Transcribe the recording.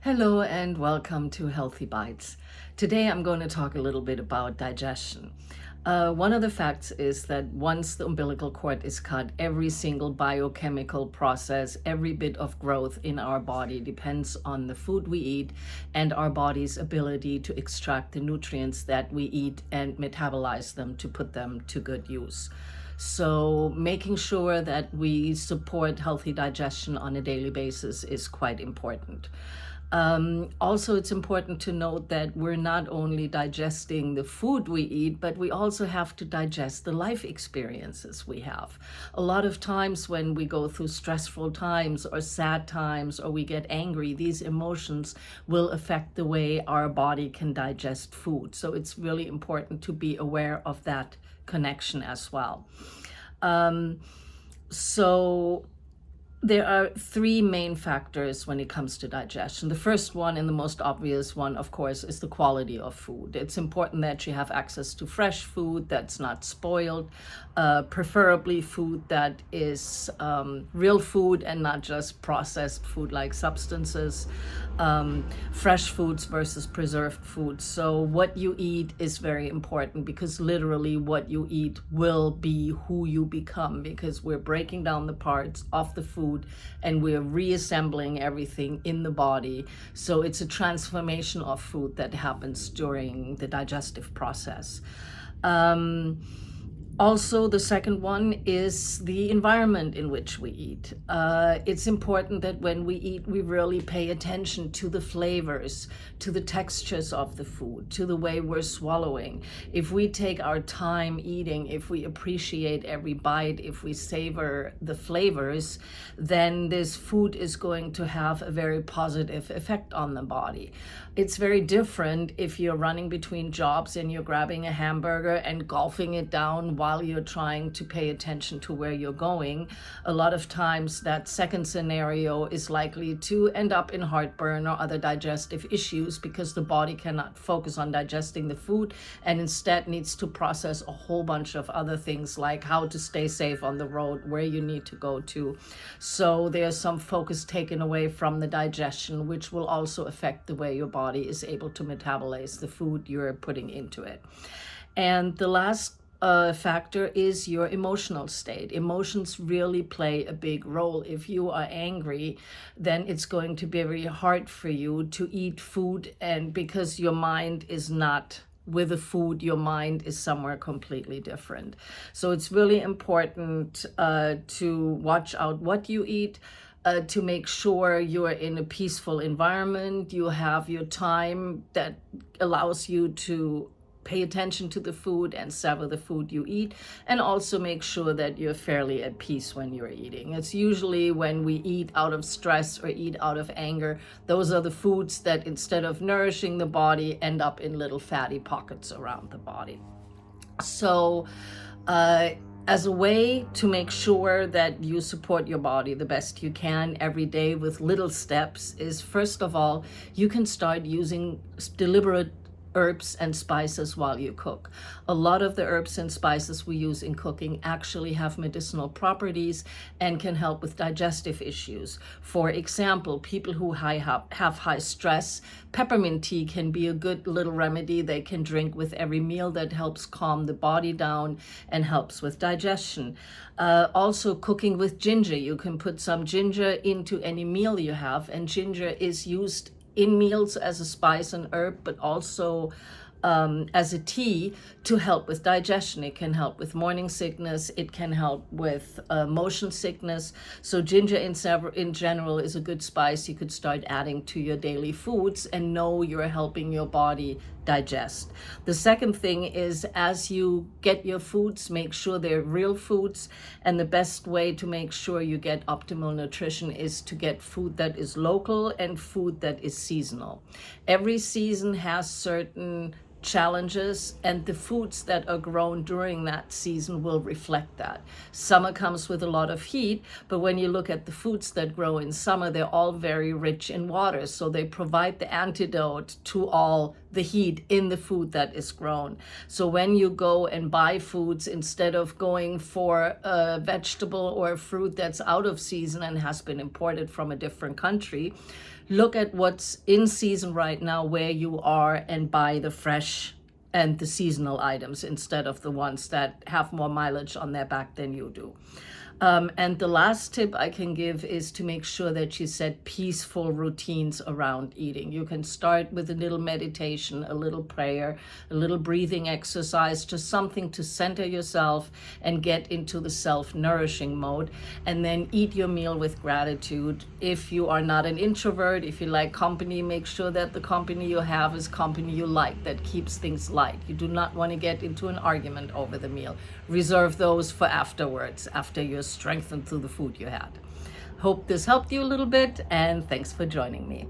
Hello and welcome to Healthy Bites. Today I'm going to talk a little bit about digestion. One of the facts is that once the umbilical cord is cut, every single biochemical process, every bit of growth in our body depends on the food we eat and our body's ability to extract the nutrients that we eat and metabolize them to put them to good use. So making sure that we support healthy digestion on a daily basis is quite important. Also, it's important to note that we're not only digesting the food we eat, but we also have to digest the life experiences we have. A lot of times when we go through stressful times or sad times or we get angry, these emotions will affect the way our body can digest food. So it's really important to be aware of that connection as well. So there are three main factors when it comes to digestion. The first one, and the most obvious one, of course, is the quality of food. It's important that you have access to fresh food that's not spoiled, preferably food that is real food and not just processed food-like substances, fresh foods versus preserved foods. So what you eat is very important because literally what you eat will be who you become, because we're breaking down the parts of the food and we're reassembling everything in the body. So it's a transformation of food that happens during the digestive process. Also, the second one is the environment in which we eat. It's important that when we eat, we really pay attention to the flavors, to the textures of the food, to the way we're swallowing. If we take our time eating, if we appreciate every bite, if we savor the flavors, then this food is going to have a very positive effect on the body. It's very different if you're running between jobs and you're grabbing a hamburger and gulping it down while you're trying to pay attention to where you're going. A lot of times that second scenario is likely to end up in heartburn or other digestive issues because the body cannot focus on digesting the food and instead needs to process a whole bunch of other things like how to stay safe on the road, where you need to go to. So there's some focus taken away from the digestion, which will also affect the way your body is able to metabolize the food you're putting into it. And the last factor is your emotional state. Emotions really play a big role. If you are angry, then it's going to be very hard for you to eat food, and because your mind is not with the food, your mind is somewhere completely different. So it's really important to watch out what you eat, to make sure you are in a peaceful environment, you have your time that allows you to pay attention to the food and savor the food you eat, and also make sure that you're fairly at peace when you're eating. It's usually when we eat out of stress or eat out of anger, those are the foods that instead of nourishing the body end up in little fatty pockets around the body. So as a way to make sure that you support your body the best you can every day with little steps is, first of all, you can start using deliberate herbs and spices while you cook. A lot of the herbs and spices we use in cooking actually have medicinal properties and can help with digestive issues. For example, people who have high stress, peppermint tea can be a good little remedy they can drink with every meal that helps calm the body down and helps with digestion. Also, cooking with ginger. You can put some ginger into any meal you have, and ginger is used in meals as a spice and herb, but also as a tea to help with digestion. It can help with morning sickness. It can help with motion sickness. So ginger in general is a good spice you could start adding to your daily foods and know you're helping your body digest. The second thing is, as you get your foods, make sure they're real foods. And the best way to make sure you get optimal nutrition is to get food that is local and food that is seasonal. Every season has certain challenges, and the foods that are grown during that season will reflect that. Summer comes with a lot of heat, but when you look at the foods that grow in summer, they're all very rich in water, so they provide the antidote to all the heat in the food that is grown. So when you go and buy foods, instead of going for a vegetable or a fruit that's out of season and has been imported from a different country, look at what's in season right now where you are and buy the fresh and the seasonal items instead of the ones that have more mileage on their back than you do. And the last tip I can give is to make sure that you set peaceful routines around eating. You can start with a little meditation, a little prayer, a little breathing exercise, just something to center yourself and get into the self-nourishing mode, and then eat your meal with gratitude. If you are not an introvert, if you like company, make sure that the company you have is company you like, that keeps things light. You do not want to get into an argument over the meal. Reserve those for afterwards, after you're strengthened through the food you had. Hope this helped you a little bit, and thanks for joining me.